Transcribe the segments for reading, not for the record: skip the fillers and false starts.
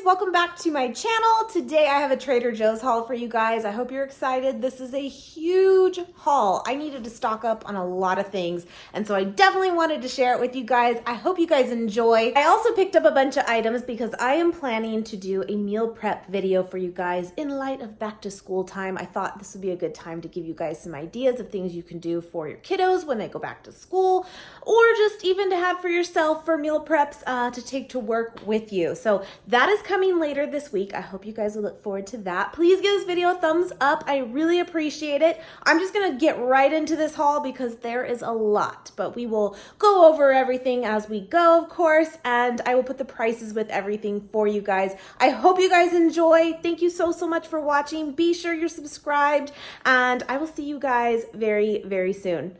welcome back to my channel. Today I have a Trader Joe's haul for you guys. I hope you're excited. This is a huge haul. I needed to stock up on a lot of things, and so I definitely wanted to share it with you guys. I hope you guys enjoy. I also picked up a bunch of items because I am planning to do a meal prep video for you guys in light of back to school time. I thought this would be a good time to give you guys some ideas of things you can do for your kiddos when they go back to school, or just even to have for yourself for meal preps to take to work with you. So that is coming later this week. I hope you guys will look forward to that. Please give this video a thumbs up. I really appreciate it. I'm just gonna get right into this haul because there is a lot, but we will go over everything as we go, of course, and I will put the prices with everything for you guys. I hope you guys enjoy. Thank you so much for watching. Be sure you're subscribed, and I will see you guys very soon.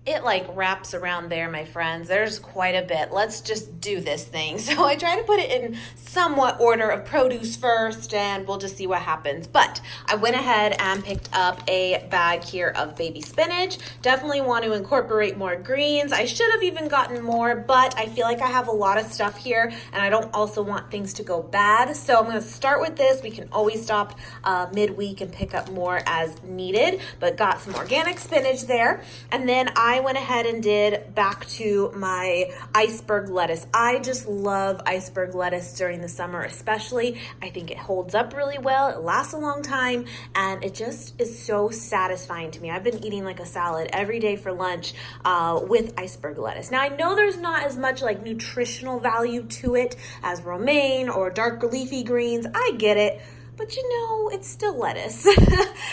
It like wraps around there, my friends. There's quite a bit. Let's just do this thing. So I try to put it in somewhat order of produce first, and we'll just see what happens. But I went ahead and picked up a bag here of baby spinach. Definitely want to incorporate more greens. I should have even gotten more, but I feel like I have a lot of stuff here, and I don't also want things to go bad. So I'm gonna start with this. We can always stop midweek and pick up more as needed, but got some organic spinach there. And then I went ahead and did back to my iceberg lettuce. I just love iceberg lettuce during the summer especially. I think it holds up really well, it lasts a long time, and it just is so satisfying to me. I've been eating like a salad every day for lunch with iceberg lettuce. Now I know there's not as much like nutritional value to it as romaine or dark leafy greens. I get it, but you know, it's still lettuce.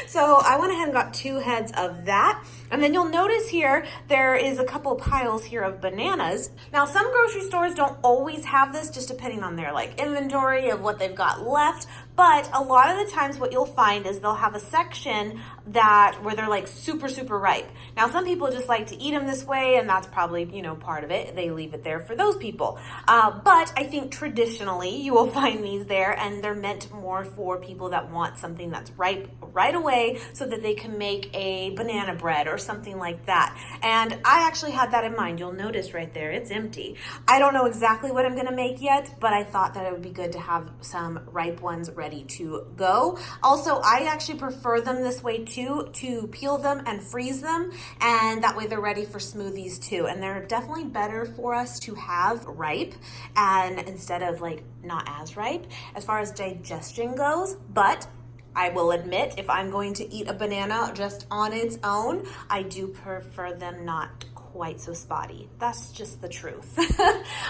So I went ahead and got 2 heads of that. And then you'll notice here, there is a couple piles here of bananas. Now, some grocery stores don't always have this, just depending on their like inventory of what they've got left. But a lot of the times what you'll find is they'll have a section where they're like super ripe. Now, some people just like to eat them this way, and that's probably, you know, part of it. They leave it there for those people. But I think traditionally you will find these there, and they're meant more for people that want something that's ripe right away so that they can make a banana bread or something like that. And I actually had that in mind. You'll notice right there, it's empty. I don't know exactly what I'm gonna make yet, but I thought that it would be good to have some ripe ones ready to go. Also, I actually prefer them this way too, to peel them and freeze them, and that way they're ready for smoothies too. And they're definitely better for us to have ripe and instead of like not as ripe as far as digestion goes. But I will admit, if I'm going to eat a banana just on its own, I do prefer them not quite so spotty. That's just the truth.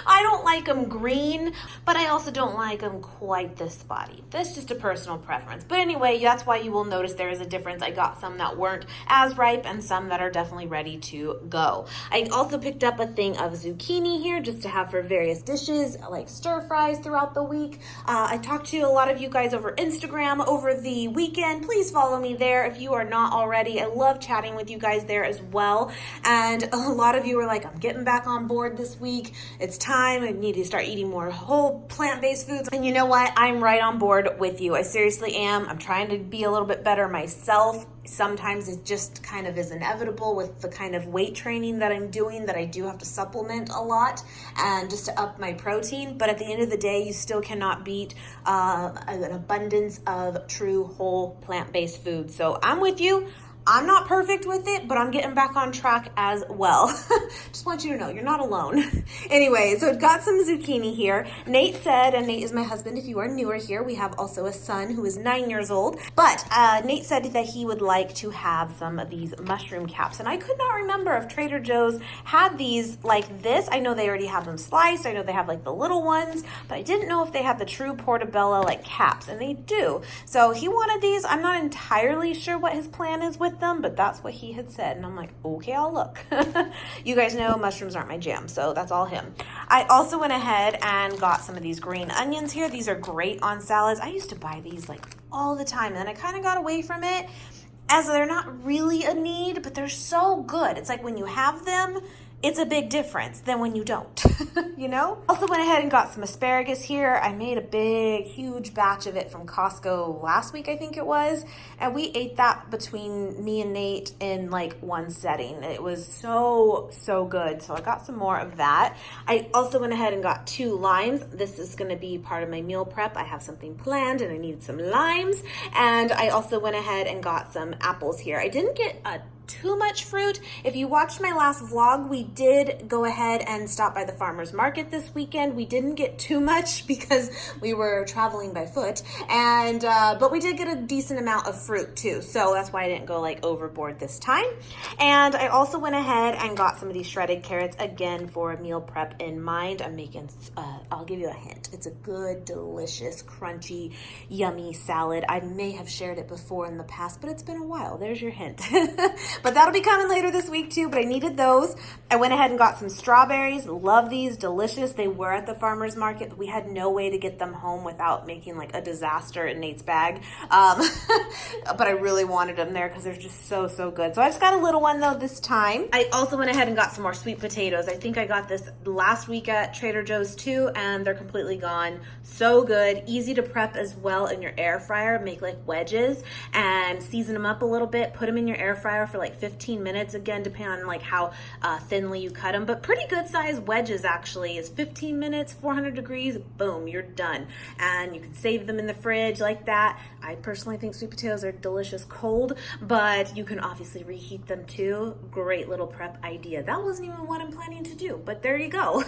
I don't like them green, but I also don't like them quite this spotty. That's just a personal preference. But anyway, that's why you will notice there is a difference. I got some that weren't as ripe and some that are definitely ready to go. I also picked up a thing of zucchini here just to have for various dishes, like stir fries throughout the week. I talked to a lot of you guys over Instagram over the weekend. Please follow me there if you are not already. I love chatting with you guys there as well. And a lot of you were like, I'm getting back on board this week. It's time. I need to start eating more whole plant-based foods. And you know what? I'm right on board with you. I seriously am. I'm trying to be a little bit better myself. Sometimes it just kind of is inevitable with the kind of weight training that I'm doing that I do have to supplement a lot and just to up my protein. But at the end of the day, you still cannot beat an abundance of true whole plant-based food. So I'm with you. I'm not perfect with it, but I'm getting back on track as well. Just want you to know, you're not alone. Anyway, so I've got some zucchini here. Nate said, and Nate is my husband if you are newer here, we have also a son who is 9 years old, but Nate said that he would like to have some of these mushroom caps, and I could not remember if Trader Joe's had these like this. I know they already have them sliced. I know they have like the little ones, but I didn't know if they had the true portobello like caps, and they do. So he wanted these. I'm not entirely sure what his plan is with them, but that's what he had said, and I'm like, okay, I'll look. You guys know mushrooms aren't my jam, so that's all him. I also went ahead and got some of these green onions here. These are great on salads. I used to buy these like all the time, and then I kind of got away from it as they're not really a need, but they're so good. It's like when you have them, it's a big difference than when you don't, you know? Also went ahead and got some asparagus here. I made a big, huge batch of it from Costco last week, I think it was. And we ate that between me and Nate in like one setting. It was so, so good. So I got some more of that. I also went ahead and got 2 limes. This is gonna be part of my meal prep. I have something planned and I needed some limes. And I also went ahead and got some apples here. I didn't get too much fruit. If you watched my last vlog, we did go ahead and stop by the farmer's market this weekend. We didn't get too much because we were traveling by foot, and but we did get a decent amount of fruit too, so that's why I didn't go like overboard this time. And I also went ahead and got some of these shredded carrots, again for meal prep in mind. I'm making, I'll give you a hint, it's a good, delicious, crunchy, yummy salad. I may have shared it before in the past, but it's been a while. There's your hint. But that'll be coming later this week too, but I needed those. I went ahead and got some strawberries. Love these, delicious. They were at the farmer's market, but we had no way to get them home without making like a disaster in Nate's bag. But I really wanted them there because they're just so, so good. So I just got a little one though this time. I also went ahead and got some more sweet potatoes. I think I got this last week at Trader Joe's too, and they're completely gone. So good, easy to prep as well in your air fryer. Make like wedges and season them up a little bit, put them in your air fryer for like 15 minutes, again depending on like how thinly you cut them, but pretty good size wedges actually is 15 minutes, 400 degrees, boom, you're done. And you can save them in the fridge like that. I personally think sweet potatoes are delicious cold, but you can obviously reheat them too. Great little prep idea. That wasn't even what I'm planning to do, but there you go.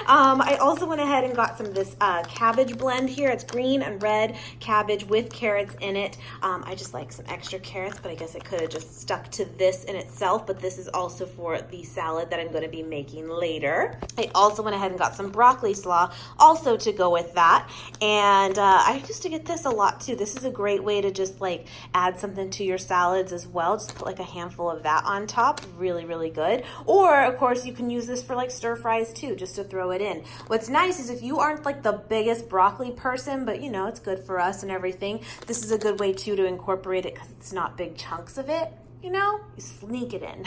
I also went ahead and got some of this cabbage blend here. It's green and red cabbage with carrots in it. I just like some extra carrots, but I guess I could have just stuck to this in itself, but this is also for the salad that I'm going to be making later. I also went ahead and got some broccoli slaw also to go with that, and I used to get this a lot too. This is a great way to just like add something to your salads as well. Just put like a handful of that on top. Really, really good. Or of course you can use this for like stir fries too, just to throw it in. What's nice is if you aren't like the biggest broccoli person, but you know, it's good for us and everything, this is a good way too to incorporate it because it's not big chunks of it. You know, you sneak it in.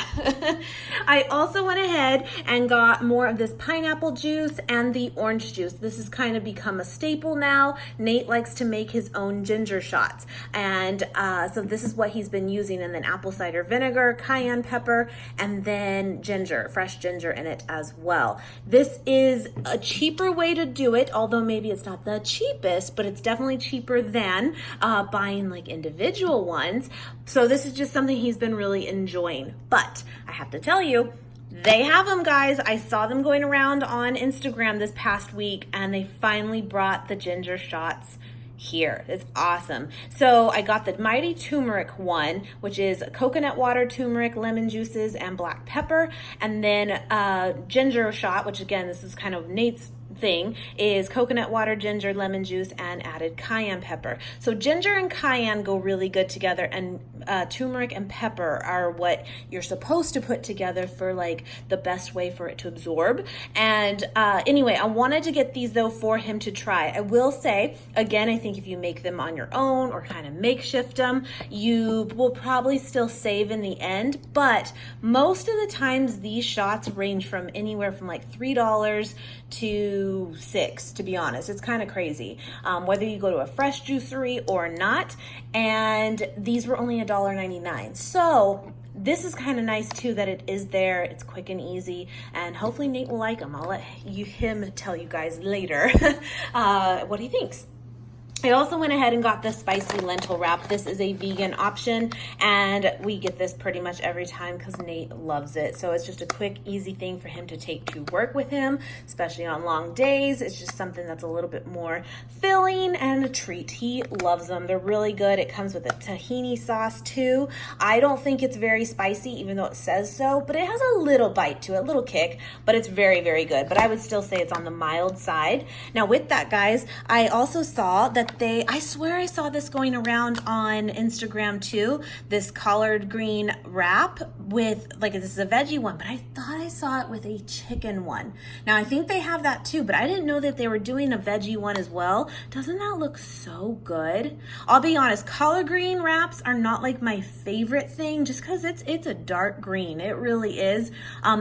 I also went ahead and got more of this pineapple juice and the orange juice. This has kind of become a staple now. Nate likes to make his own ginger shots. And so this is what he's been using, and then apple cider vinegar, cayenne pepper, and then ginger, fresh ginger in it as well. This is a cheaper way to do it, although maybe it's not the cheapest, but it's definitely cheaper than buying like individual ones. So this is just something he's been really enjoying. But I have to tell you, they have them, guys. I saw them going around on Instagram this past week, and they finally brought the ginger shots here. It's awesome. So I got the Mighty Turmeric one, which is coconut water, turmeric, lemon juices, and black pepper. And then ginger shot, which again, this is kind of Nate's thing, is coconut water, ginger, lemon juice, and added cayenne pepper. So ginger and cayenne go really good together, and turmeric and pepper are what you're supposed to put together for like the best way for it to absorb. And anyway, I wanted to get these though for him to try. I will say, again, I think if you make them on your own or kind of makeshift them, you will probably still save in the end, but most of the times these shots range from anywhere from like $3 to $6, to be honest. It's kind of crazy, whether you go to a fresh juicery or not. And these were only $1.99. So this is kind of nice too that it is there. It's quick and easy, and hopefully Nate will like them. I'll let him tell you guys later what he thinks. I also went ahead and got the spicy lentil wrap. This is a vegan option, and we get this pretty much every time because Nate loves it. So it's just a quick, easy thing for him to take to work with him, especially on long days. It's just something that's a little bit more filling and a treat. He loves them. They're really good. It comes with a tahini sauce too. I don't think it's very spicy, even though it says so, but it has a little bite to it, a little kick, but it's very, very good. But I would still say it's on the mild side. Now with that, guys, I also saw that that I swear I saw this going around on Instagram too, this collard green wrap with, like, this is a veggie one, but I thought I saw it with a chicken one. Now I think they have that too, but I didn't know that they were doing a veggie one as well. Doesn't that look so good? I'll be honest, collard green wraps are not like my favorite thing, just because it's a dark green. It really is.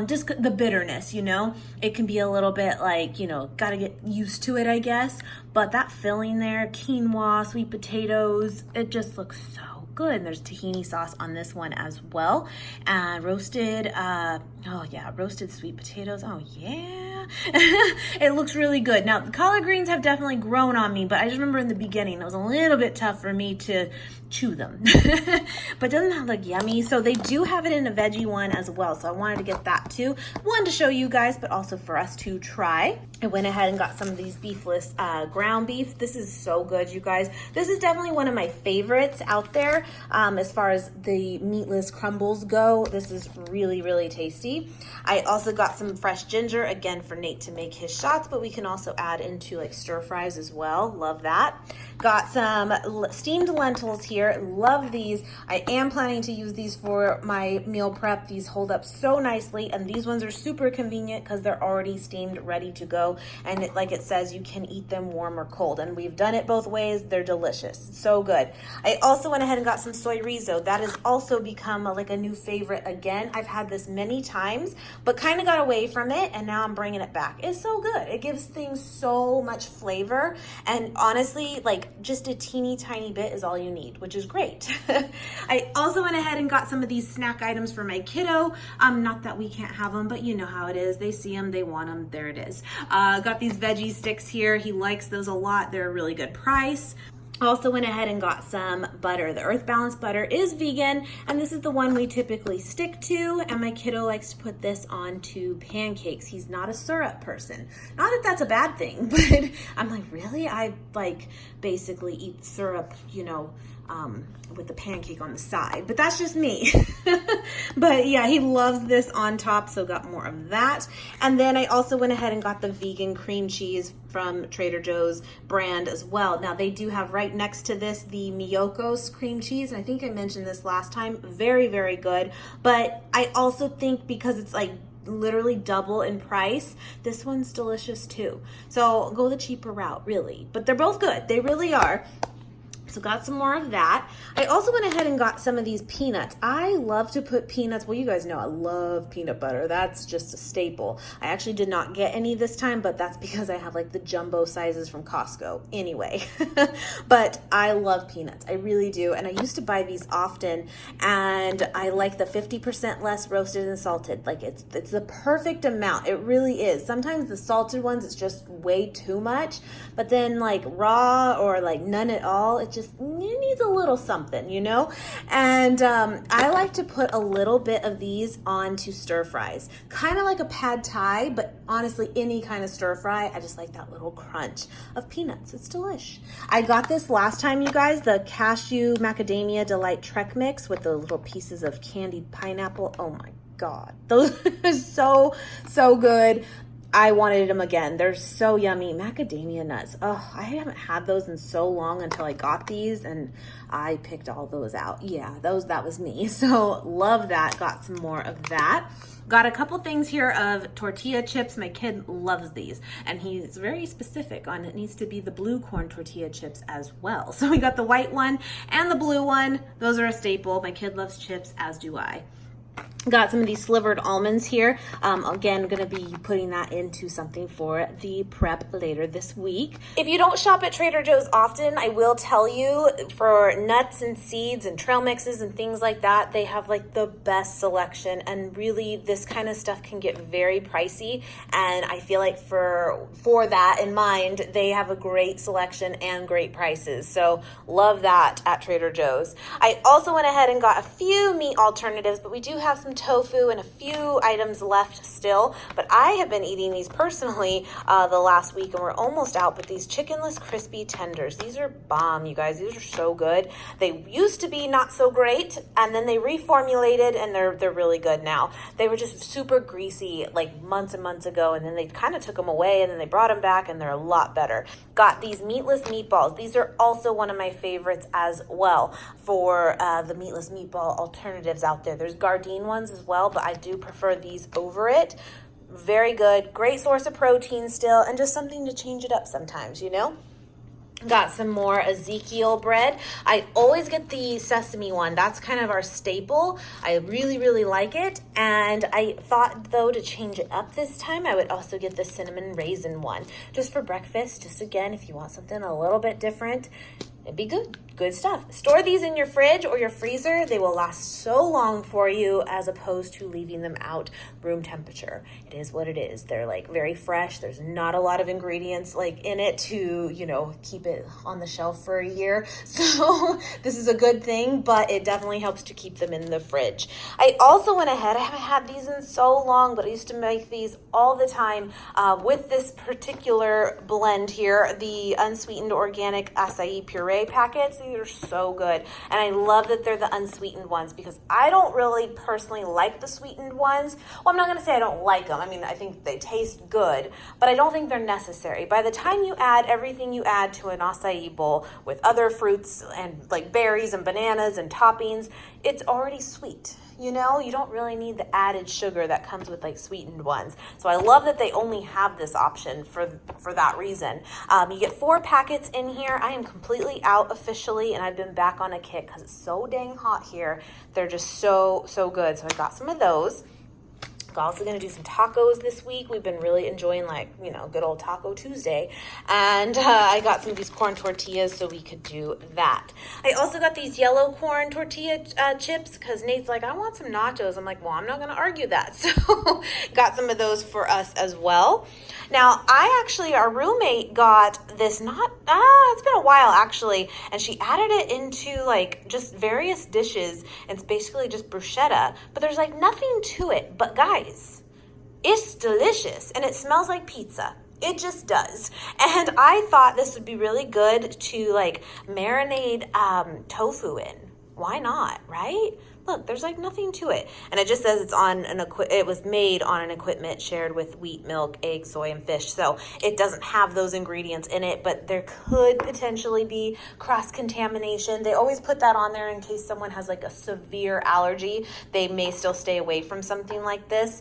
Just the bitterness, you know, it can be a little bit like, you know, gotta get used to it, I guess. But that filling there, quinoa, sweet potatoes, it just looks so good. And there's tahini sauce on this one as well. And roasted, roasted sweet potatoes. Oh yeah. It looks really good. Now, the collard greens have definitely grown on me, but I just remember in the beginning, it was a little bit tough for me to chew them. But doesn't that look yummy? So they do have it in a veggie one as well. So I wanted to get that too. One, to show you guys, but also for us to try. I went ahead and got some of these beefless ground beef. This is so good, you guys. This is definitely one of my favorites out there as far as the meatless crumbles go. This is really, really tasty. I also got some fresh ginger, again, for Nate to make his shots, but we can also add into like stir fries as well. Love that. Got some steamed lentils here. Love these. I am planning to use these for my meal prep. These hold up so nicely, and these ones are super convenient because they're already steamed, ready to go. And like it says, you can eat them warm or cold, and we've done it both ways. They're delicious. So good. I also went ahead and got some soy rizo. That has also become like a new favorite again. I've had this many times, but kind of got away from it, and now I'm bringing it back. It's so good. It gives things so much flavor, and honestly, like, just a teeny tiny bit is all you need, which is great. I also went ahead and got some of these snack items for my kiddo. Not that we can't have them, but you know how it is. They see them, they want them. There it is. Got these veggie sticks here. He likes those a lot. They're a really good price. Also went ahead and got some butter. The Earth Balance butter is vegan, and this is the one we typically stick to, and my kiddo likes to put this onto pancakes. He's not a syrup person. Not that that's a bad thing, but I'm like, really? I like basically eat syrup, you know, with the pancake on the side, but that's just me. But yeah, he loves this on top, so got more of that. And then I also went ahead and got the vegan cream cheese from Trader Joe's brand as well. Now they do have right next to this the Miyoko's cream cheese, and I think I mentioned this last time. Very, very good. But I also think because it's like literally double in price, this one's delicious too. So go the cheaper route, really. But they're both good. They really are. So got some more of that. I also went ahead and got some of these peanuts. I love to put peanuts. Well, you guys know I love peanut butter. That's just a staple. I actually did not get any this time, but that's because I have like the jumbo sizes from Costco anyway. But I love peanuts. I really do. And I used to buy these often, and I like the 50% less roasted and salted. Like it's the perfect amount. It really is. Sometimes the salted ones, it's just way too much, but then like raw or like none at all, it needs a little something, you know? And I like to put a little bit of these onto stir fries, kind of like a pad thai, but honestly, any kind of stir fry, I just like that little crunch of peanuts. It's delish. I got this last time, you guys, the Cashew Macadamia Delight Trek Mix with the little pieces of candied pineapple. Oh my God, those are so good. I wanted them again. They're so yummy. Macadamia nuts. Oh, I haven't had those in so long until I got these, and I picked all those out. Yeah, that was me. So love that. Got some more of that. Got a couple things here of tortilla chips. My kid loves these, and he's very specific on it needs to be the blue corn tortilla chips as well. So we got the white one and the blue one. Those are a staple. My kid loves chips, as do I. Got some of these slivered almonds here. Again, going to be putting that into something for the prep later this week. If you don't shop at Trader Joe's often, I will tell you, for nuts and seeds and trail mixes and things like that, they have like the best selection, and really this kind of stuff can get very pricey, and I feel like for that in mind, they have a great selection and great prices. So love that at Trader Joe's. I also went ahead and got a few meat alternatives, but we do have some some tofu and a few items left still, but I have been eating these personally the last week, and we're almost out, but these Chickenless crispy tenders, these are bomb, you guys. These are so good. They used to be not so great, and then they reformulated, and they're really good now. They were just super greasy like months and months ago, and then they kind of took them away, and then they brought them back, and they're a lot better. Got these meatless meatballs. These are also one of my favorites as well for the meatless meatball alternatives out there. There's Gardein ones as well, but I do prefer these over it. Very good. Great source of protein still, and just something to change it up sometimes, you know? Got some more Ezekiel bread. I always get the sesame one. That's kind of our staple. I really, really like it. And I thought, though, to change it up this time, I would also get the cinnamon raisin one. Just for breakfast, just again, if you want something a little bit different, it'd be good. Good stuff. Store these in your fridge or your freezer. They will last so long for you as opposed to leaving them out room temperature. It is what it is. They're like very fresh. There's not a lot of ingredients like in it to, you know, keep it on the shelf for a year. So this is a good thing, but it definitely helps to keep them in the fridge. I also went ahead. I haven't had these in so long, but I used to make these all the time with this particular blend here, the unsweetened organic acai puree packets. These are so good, and I love that they're the unsweetened ones because I don't really personally like the sweetened ones. Well, I'm not going to say I don't like them. I mean, I think they taste good, but I don't think they're necessary. By the time you add everything you add to an acai bowl with other fruits and like berries and bananas and toppings, it's already sweet. You know, you don't really need the added sugar that comes with like sweetened ones. So I love that they only have this option for that reason. You get 4 packets in here. I am completely out officially, and I've been back on a kick because it's so dang hot here. They're just so good. So I got some of those. We're also going to do some tacos this week. We've been really enjoying, like, you know, good old Taco Tuesday. And I got some of these corn tortillas so we could do that. I also got these yellow corn tortilla chips because Nate's like, I want some nachos. I'm like, well, I'm not going to argue that. So got some of those for us as well. Now, our roommate got this, it's been a while actually, and she added it into like just various dishes. It's basically just bruschetta, but there's like nothing to it. But guys, it's delicious and it smells like pizza. It just does. And I thought this would be really good to like marinate tofu in. Why not, right? Look, there's like nothing to it. And it just says it was made on an equipment shared with wheat, milk, egg, soy, and fish. So it doesn't have those ingredients in it, but there could potentially be cross-contamination. They always put that on there in case someone has like a severe allergy. They may still stay away from something like this,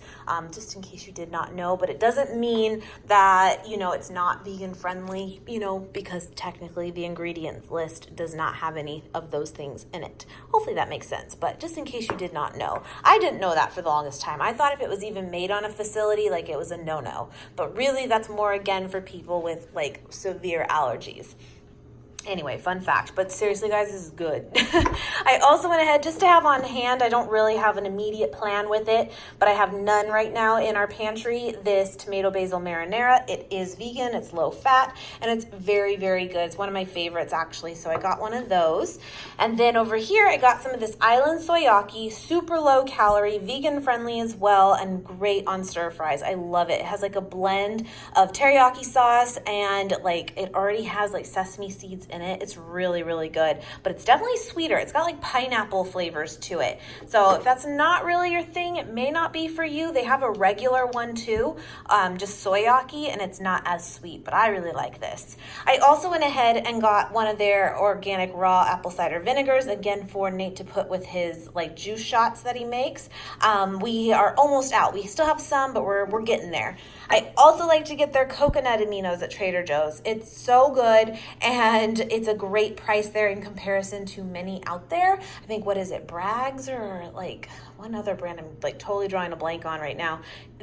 just in case you did not know. But it doesn't mean that, you know, it's not vegan friendly, you know, because technically the ingredients list does not have any of those things in it. Hopefully that makes sense, but just in case you did not know. I didn't know that for the longest time. I thought if it was even made on a facility, like it was a no-no. But really, that's more again for people with like severe allergies. Anyway, fun fact, but seriously guys, this is good. I also went ahead just to have on hand. I don't really have an immediate plan with it, but I have none right now in our pantry. This tomato basil marinara, it is vegan, it's low fat, and it's very, very good. It's one of my favorites actually, so I got one of those. And then over here, I got some of this island soyaki, super low calorie, vegan friendly as well, and great on stir fries. I love it. It has like a blend of teriyaki sauce and like it already has like sesame seeds in it. It's really, really good, but it's definitely sweeter. It's got like pineapple flavors to it. So if that's not really your thing, it may not be for you. They have a regular one too, just soyaki, and it's not as sweet, but I really like this. I also went ahead and got one of their organic raw apple cider vinegars, again for Nate to put with his like juice shots that he makes. We are almost out. We still have some, but we're getting there. I also like to get their coconut aminos at Trader Joe's. It's so good, and it's a great price there in comparison to many out there. I think, what is it, Bragg's or like one other brand I'm like totally drawing a blank on right now.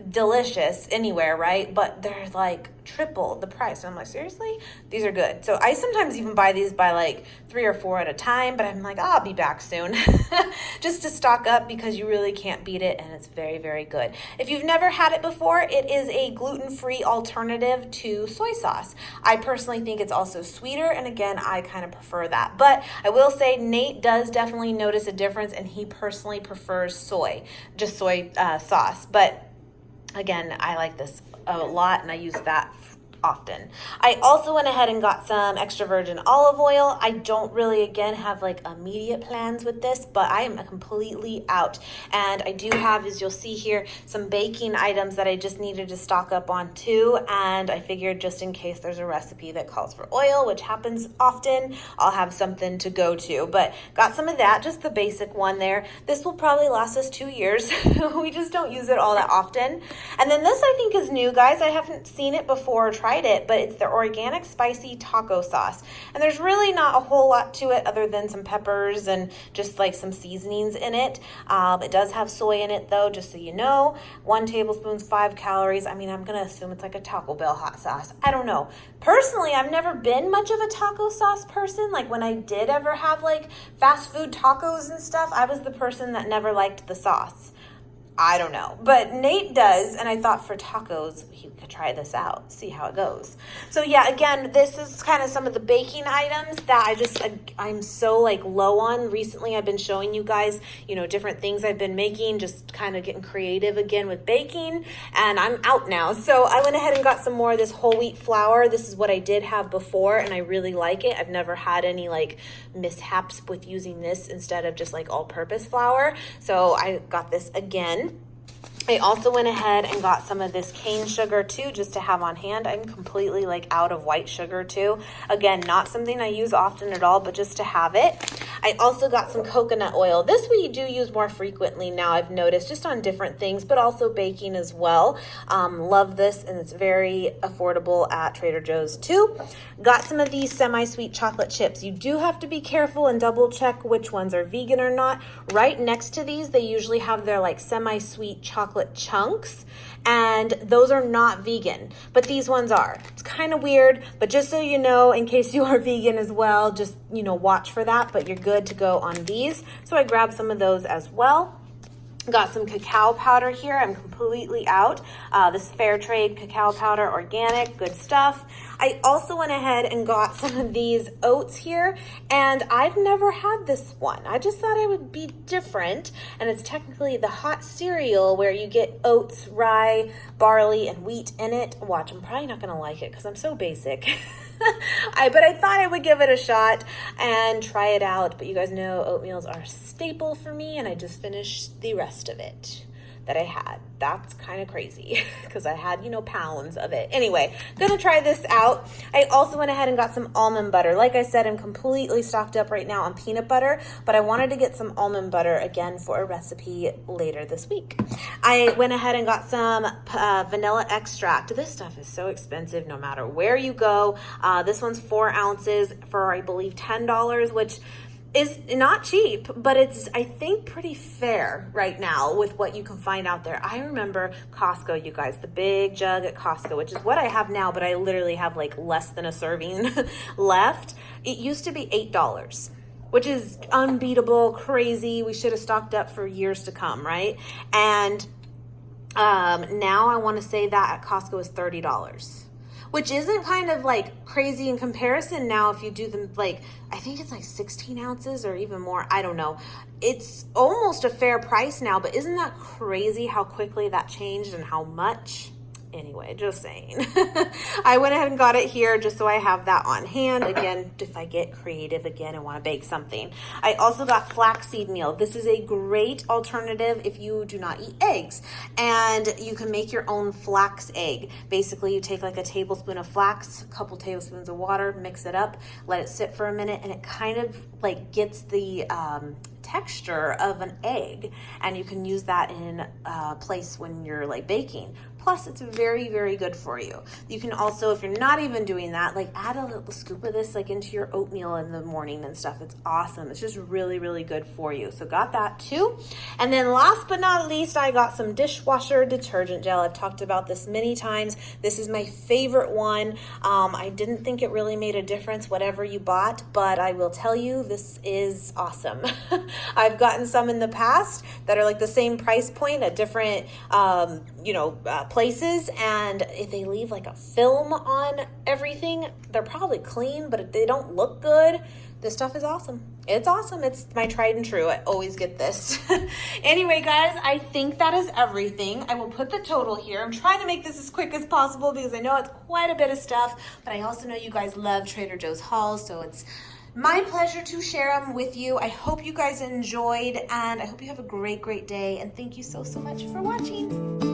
delicious anywhere, right? But they're like triple the price. And I'm like, seriously? These are good. So I sometimes even buy these by like 3 or 4 at a time, but I'm like, oh, I'll be back soon just to stock up, because you really can't beat it, and it's very, very good. If you've never had it before, it is a gluten-free alternative to soy sauce. I personally think it's also sweeter, and again, I kind of prefer that. But I will say Nate does definitely notice a difference, and he personally prefers soy sauce. But again, I like this a lot, and I use that often. I also went ahead and got some extra virgin olive oil. I don't really, again, have like immediate plans with this, but I am completely out. And I do have, as you'll see here, some baking items that I just needed to stock up on too. And I figured just in case there's a recipe that calls for oil, which happens often, I'll have something to go to. But got some of that, just the basic one there. This will probably last us 2 years. We just don't use it all that often. And then this I think is new, guys. I haven't seen it before or tried it, but it's the organic spicy taco sauce. And there's really not a whole lot to it other than some peppers and just like some seasonings in it. It does have soy in it though, just so you know. 1 tablespoon, 5 calories. I mean, I'm gonna assume it's like a Taco Bell hot sauce. I don't know. Personally, I've never been much of a taco sauce person. Like when I did ever have like fast food tacos and stuff, I was the person that never liked the sauce. I don't know, but Nate does, and I thought for tacos, he could try this out, see how it goes. So yeah, again, this is kind of some of the baking items that I'm so like low on. Recently, I've been showing you guys, you know, different things I've been making, just kind of getting creative again with baking, and I'm out now. So I went ahead and got some more of this whole wheat flour. This is what I did have before, and I really like it. I've never had any like mishaps with using this instead of just like all-purpose flour. So I got this again. I also went ahead and got some of this cane sugar too, just to have on hand. I'm completely like out of white sugar too. Again, not something I use often at all, but just to have it. I also got some coconut oil. This we do use more frequently now, I've noticed, just on different things, but also baking as well. Love this, and it's very affordable at Trader Joe's too. Got some of these semi-sweet chocolate chips. You do have to be careful and double check which ones are vegan or not. Right next to these, they usually have their like semi-sweet chocolate chunks, and those are not vegan, but these ones are. It's kind of weird, but just so you know, in case you are vegan as well, just, you know, watch for that, but you're good to go on these. So I grabbed some of those as well. Got some cacao powder here. I'm completely out. This fair trade cacao powder, organic, good stuff. I also went ahead and got some of these oats here, and I've never had this one. I just thought it would be different, and it's technically the hot cereal where you get oats, rye, barley, and wheat in it. Watch, I'm probably not gonna like it because I'm so basic. But I thought I would give it a shot and try it out. But you guys know oatmeals are a staple for me, and I just finished the rest of it that I had. That's kind of crazy because I had, you know, pounds of it. Anyway, gonna try this out. I also went ahead and got some almond butter. Like I said, I'm completely stocked up right now on peanut butter, but I wanted to get some almond butter again for a recipe later this week. I went ahead and got some vanilla extract. This stuff is so expensive no matter where you go. This one's 4 ounces for, I believe, $10, which is not cheap, but it's, I think, pretty fair right now with what you can find out there. I remember Costco, you guys, the big jug at Costco, which is what I have now, but I literally have like less than a serving left. It used to be $8, which is unbeatable, crazy. We should have stocked up for years to come, right? And now I want to say that at Costco is $30. Which isn't kind of like crazy in comparison now if you do them like, I think it's like 16 ounces or even more. I don't know. It's almost a fair price now, but isn't that crazy how quickly that changed and how much? Anyway, just saying. I went ahead and got it here just so I have that on hand. Again, if I get creative again and want to bake something. I also got flaxseed meal. This is a great alternative if you do not eat eggs. And you can make your own flax egg. Basically, you take like a tablespoon of flax, a couple tablespoons of water, mix it up, let it sit for a minute, and it kind of like gets the texture of an egg, and you can use that in place when you're like baking. Plus, it's very, very good for you. You can also, if you're not even doing that, like add a little scoop of this like into your oatmeal in the morning and stuff. It's awesome. It's just really, really good for you. So got that too. And then last but not least, I got some dishwasher detergent gel. I've talked about this many times. This is my favorite one. I didn't think it really made a difference whatever you bought, but I will tell you, this is awesome. I've gotten some in the past that are like the same price point at different, places, and if they leave like a film on everything, they're probably clean, but if they don't look good, this stuff is awesome. It's awesome. It's my tried and true. I always get this. Anyway, guys, I think that is everything. I will put the total here. I'm trying to make this as quick as possible because I know it's quite a bit of stuff, but I also know you guys love Trader Joe's hauls, so it's my pleasure to share them with you. I hope you guys enjoyed, and I hope you have a great, great day, and thank you so, so much for watching.